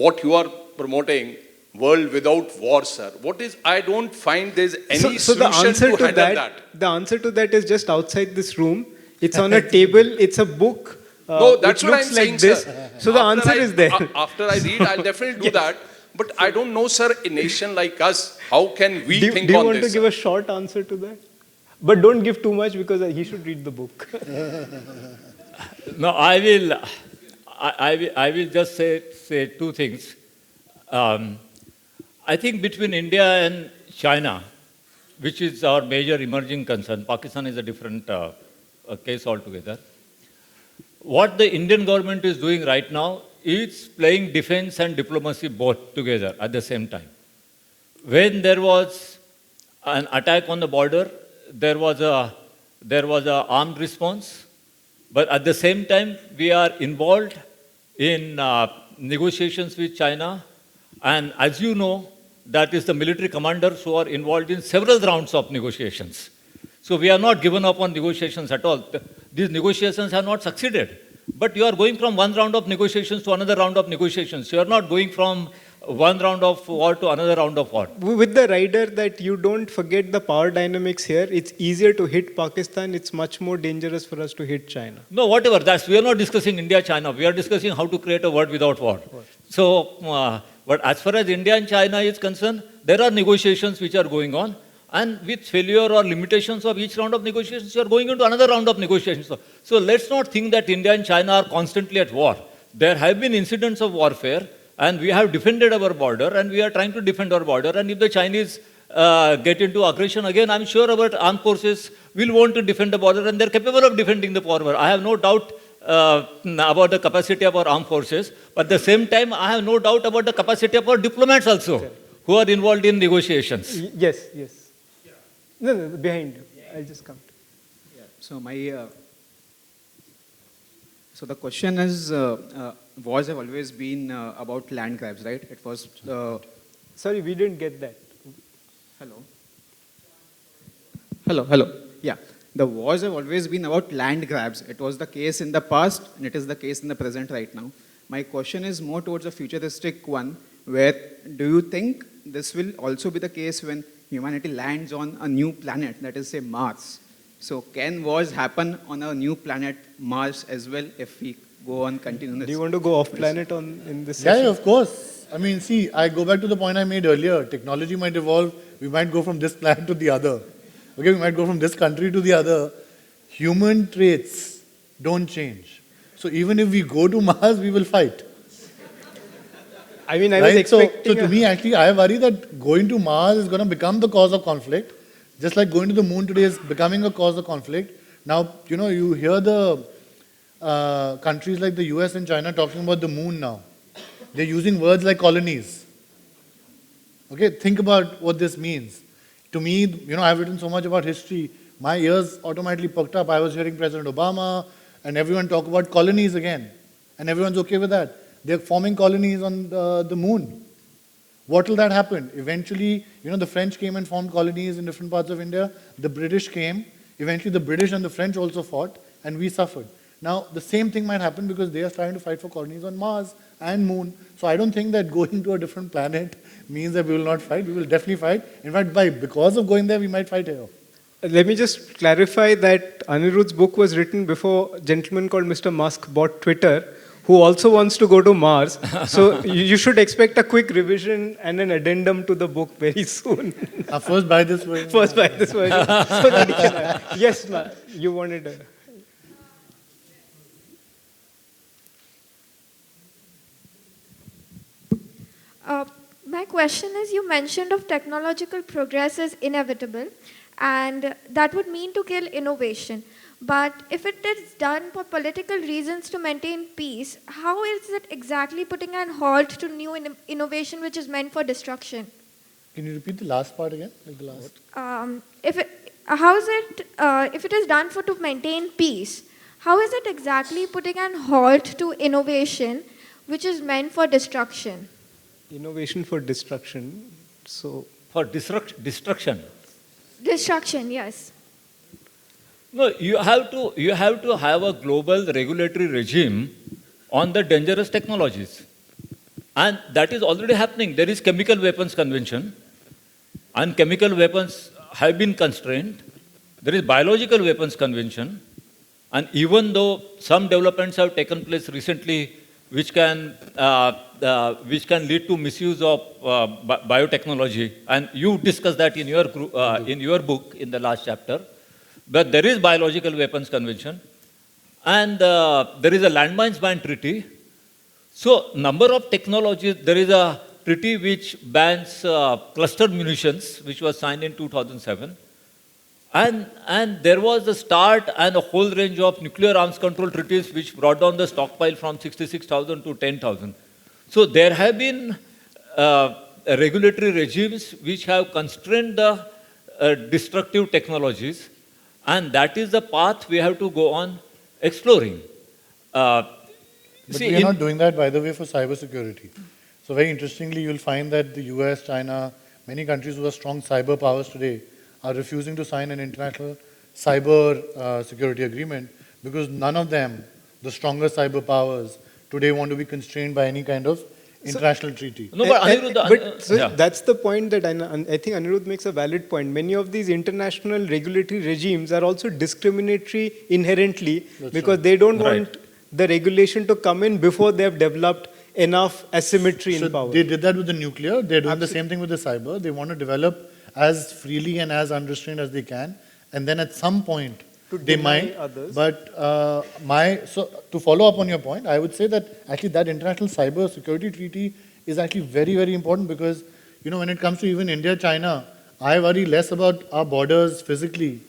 what you are promoting, world without war, sir? What is, I don't find there's any So the solution answer to to handle that, the answer to that is just outside this room. It's on a table. It's a book. No, that's which what looks I'm like saying, this. sir. So the After answer is there. After I read, I'll definitely do that. But I don't know, sir, a nation like us, how can we think Do you on want this? to give a short answer to that? But don't give too much because he should read the book. No, I will just say two things. I think between India and China, which is our major emerging concern, Pakistan is a different case altogether. What the Indian government is doing right now is playing defense and diplomacy both together at the same time. When there was an attack on the border, there was a armed response, but at the same time, we are involved in negotiations with China, and as you know, that is the military commanders who are involved in several rounds of negotiations. So we are not given up on negotiations at all. These negotiations have not succeeded. But you are going from one round of negotiations to another round of negotiations. You are not going from one round of war to another round of war. With the rider that you don't forget the power dynamics here, it's easier to hit Pakistan. It's much more dangerous for us to hit China. No, whatever. We are not discussing India-China. We are discussing how to create a world without war. So, but as far as India and China is concerned, there are negotiations which are going on. And with failure or limitations of each round of negotiations, you are going into another round of negotiations. So let's not think that India and China are constantly at war. There have been incidents of warfare, and we have defended our border, and we are trying to defend our border. And if the Chinese get into aggression again, I'm sure our armed forces will want to defend the border, and they're capable of defending the border. I have no doubt about the capacity of our armed forces, but at the same time, I have no doubt about the capacity of our diplomats also, who are involved in negotiations. Yes. No, behind you. I'll just come. So so the question is, wars have always been about land grabs, right? It was. Sorry, we didn't get that. Hello. Yeah, the wars have always been about land grabs. It was the case in the past, and it is the case in the present right now. My question is more towards a futuristic one, where do you think this will also be the case when humanity lands on a new planet, that is, say, Mars? So can wars happen on a new planet, Mars, as well, if we go on continuing? Do you want to go off planet in this Yeah, session? of course. I mean, see, I go back to the point I made earlier. Technology might evolve. We might go from this planet to the other. Okay, we might go from this country to the other. Human traits don't change. So even if we go to Mars, we will fight. I mean, I Right? was So expecting. to me, actually, I worry that going to Mars is going to become the cause of conflict, just like going to the moon today is becoming a cause of conflict. Now, you hear the countries like the US and China talking about the moon now. They're using words like colonies. Okay, think about what this means. To me, I've written so much about history, my ears automatically perked up. I was hearing President Obama and everyone talk about colonies again. And everyone's okay with that. They're forming colonies on the moon. What will that happen? Eventually, the French came and formed colonies in different parts of India. The British came. Eventually, the British and the French also fought, and we suffered. Now, the same thing might happen because they are trying to fight for colonies on Mars and moon. So I don't think that going to a different planet means that we will not fight. We will definitely fight. In fact, because of going there, we might fight here. Let me just clarify that Anirudh's book was written before a gentleman called Mr. Musk bought Twitter, who also wants to go to Mars. So you should expect a quick revision and an addendum to the book very soon. First buy this version. First buy this version. So that you can, yes, ma'am. You wanted a... My question is, you mentioned of technological progress is inevitable, and that would mean to kill innovation. But if it is done for political reasons to maintain peace, how is it exactly putting an halt to new innovation which is meant for destruction? Can you repeat the last part again? Like the last. If it is done to maintain peace, how is it exactly putting an halt to innovation, which is meant for destruction? Innovation for destruction. So For destruction. Destruction, yes. No, you have to have a global regulatory regime on the dangerous technologies. And that is already happening. There is chemical weapons convention, and chemical weapons have been constrained. There is biological weapons convention, and even though some developments have taken place recently, which can lead to misuse of biotechnology, and you discussed that in your book in the last chapter. But there is biological weapons convention, and there is a landmines ban treaty. So, number of technologies, there is a treaty which bans cluster munitions, which was signed in 2007. And there was a start and a whole range of nuclear arms control treaties which brought down the stockpile from 66,000 to 10,000. So, there have been regulatory regimes which have constrained the destructive technologies, and that is the path we have to go on exploring. But we are not doing that, by the way, for cybersecurity. So very interestingly, you'll find that the US, China, many countries who are strong cyber powers today are refusing to sign an international cyber security agreement because none of them, the stronger cyber powers, today want to be constrained by any kind of international treaty. No, but Anirudh, that's the point that I think Anirudh makes a valid point. Many of these international regulatory regimes are also discriminatory inherently because they don't want the regulation to come in before they have developed enough asymmetry in power. They did that with the nuclear. They're doing the same thing with the cyber. They want to develop as freely and as unrestrained as they can. And then at some point, they might. Others. But so to follow up on your point, I would say that actually that international cyber security treaty is actually very, very important because, you know, when it comes to even India, China, I worry less about our borders physically.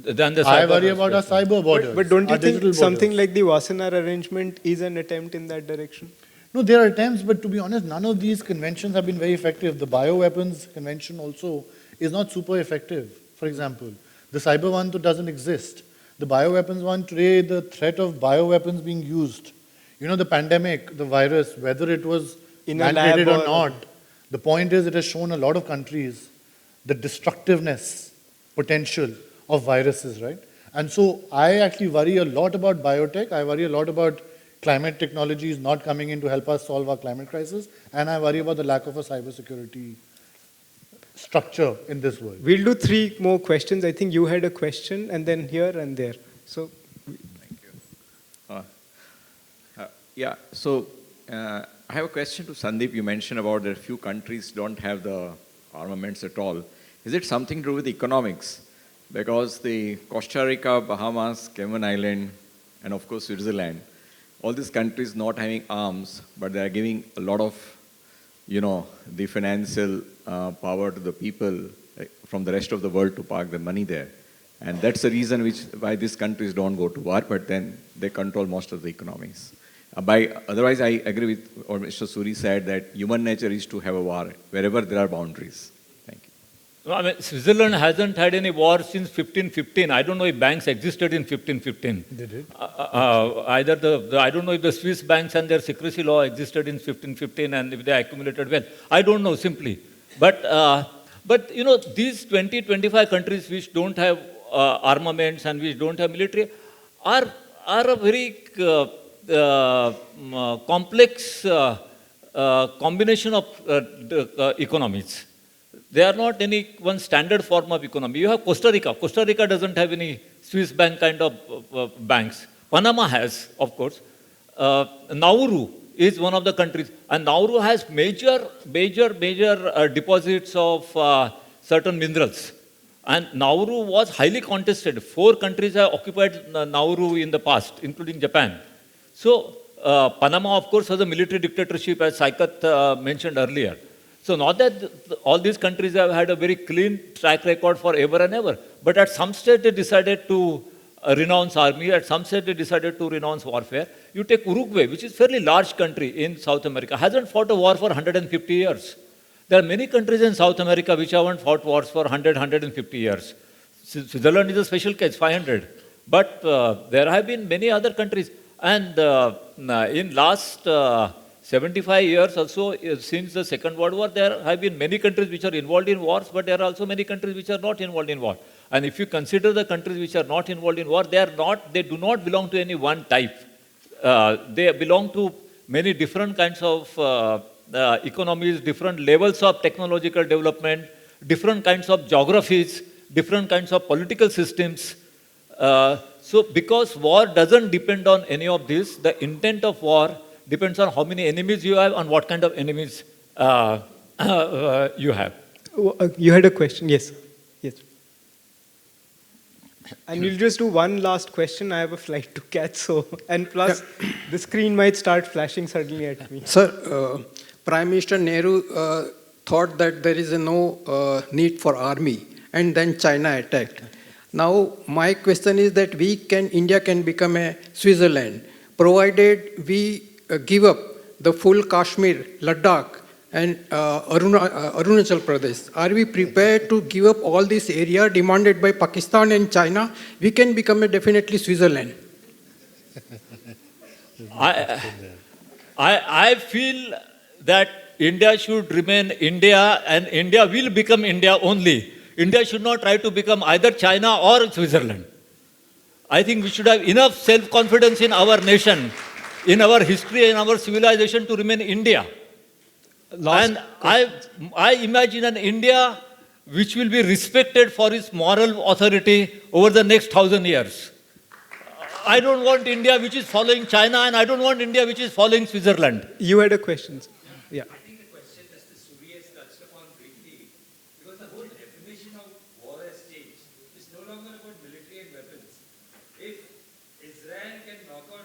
I worry about our cyber borders. But don't you think something like the Wassenaar arrangement is an attempt in that direction? No, there are attempts, but to be honest, none of these conventions have been very effective. The bioweapons convention also is not super effective, for example. The cyber one doesn't exist. The bioweapons one, today, the threat of bioweapons being used. You know, the pandemic, the virus, whether it was mandated or not, the point is it has shown a lot of countries the destructiveness potential of viruses, right? And so I actually worry a lot about biotech. I worry a lot about climate technologies not coming in to help us solve our climate crisis. And I worry about the lack of a cybersecurity structure in this world. We'll do 3 more questions. I think you had a question, and then here and there. So, thank you. So I have a question to Sundeep. You mentioned about that a few countries don't have the armaments at all. Is it something to do with economics? Because the Costa Rica, Bahamas, Cayman Island, and of course Switzerland, all these countries not having arms, but they are giving a lot of, you know, the financial power to the people from the rest of the world to park their money there. And that's the reason why these countries don't go to war, but then they control most of the economies. Otherwise, I agree with what Mr. Suri said, that human nature is to have a war wherever there are boundaries. Thank you. No, I mean, Switzerland hasn't had any war since 1515. I don't know if banks existed in 1515. They did. I don't know if the Swiss banks and their secrecy law existed in 1515 and if they accumulated wealth. I don't know simply. But you know, these 20, 25 countries which don't have armaments and which don't have military are a very complex combination of economies. They are not any one standard form of economy. You have Costa Rica. Costa Rica doesn't have any Swiss bank kind of banks. Panama has, of course. Nauru is one of the countries. And Nauru has major deposits of certain minerals. And Nauru was highly contested. 4 countries have occupied Nauru in the past, including Japan. So Panama, of course, has a military dictatorship, as Saikat mentioned earlier. So not that all these countries have had a very clean track record for ever and ever, but at some stage they decided to renounce army, at some stage they decided to renounce warfare. You take Uruguay, which is a fairly large country in South America, hasn't fought a war for 150 years. There are many countries in South America which haven't fought wars for 100, 150 years. Switzerland is a special case, 500. But there have been many other countries. And in last 75 years or so, since the Second World War, there have been many countries which are involved in wars, but there are also many countries which are not involved in war. And if you consider the countries which are not involved in war, they do not belong to any one type. They belong to many different kinds of economies, different levels of technological development, different kinds of geographies, different kinds of political systems. So because war doesn't depend on any of this, the intent of war depends on how many enemies you have and what kind of enemies you have. You had a question, yes. Yes. And we'll just do one last question. I have a flight to catch, so, and plus the screen might start flashing suddenly at me. Sir, Prime Minister Nehru thought that there is no need for army, and then China attacked. Now, my question is that India can become a Switzerland, provided we give up the full Kashmir, Ladakh, and Arunachal Pradesh. Are we prepared to give up all this area demanded by Pakistan and China? We can become a definitely Switzerland. I feel that India should remain India and India will become India only. India should not try to become either China or Switzerland. I think we should have enough self-confidence in our nation, in our history and our civilization to remain India. And I imagine an India which will be respected for its moral authority over the next 1,000 years. I don't want India which is following China, and I don't want India which is following Switzerland. You had a question. Yeah. I think the question Mr. Suri has touched upon briefly, because the whole definition of war has changed. It's no longer about military and weapons. If Israel can knock out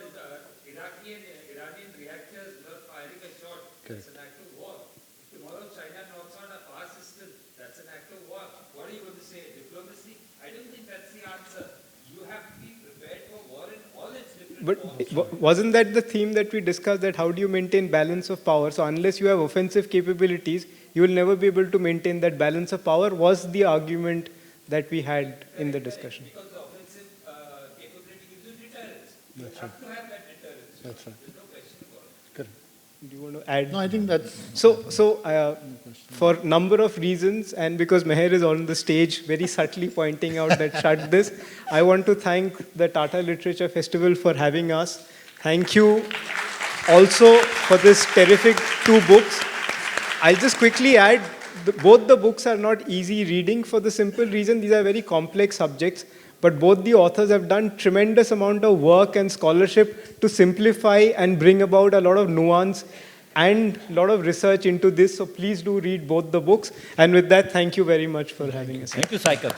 Iraqi and Iranian reactors without firing a shot, that's an act of war. If tomorrow China knocks out a power system, that's an act of war. What are you going to say? Diplomacy? I don't think that's the answer. You have to be prepared for war in all its different forms. But wasn't that the theme that we discussed, that how do you maintain balance of power? So unless you have offensive capabilities, you will never be able to maintain that balance of power, was the argument that we had in the discussion. Because the offensive capability gives you deterrence. You have to have that deterrence. That's right. There's no question about it. Correct. Do you want to add? No, I think that's... So for number of reasons, and because Meher is on the stage very subtly pointing out that shut this, I want to thank the Tata Literature Festival for having us. Thank you also for this terrific 2 books. I'll just quickly add, both the books are not easy reading for the simple reason these are very complex subjects, but both the authors have done tremendous amount of work and scholarship to simplify and bring about a lot of nuance and a lot of research into this. So please do read both the books. And with that, thank you very much for having us. Thank you, Saikat.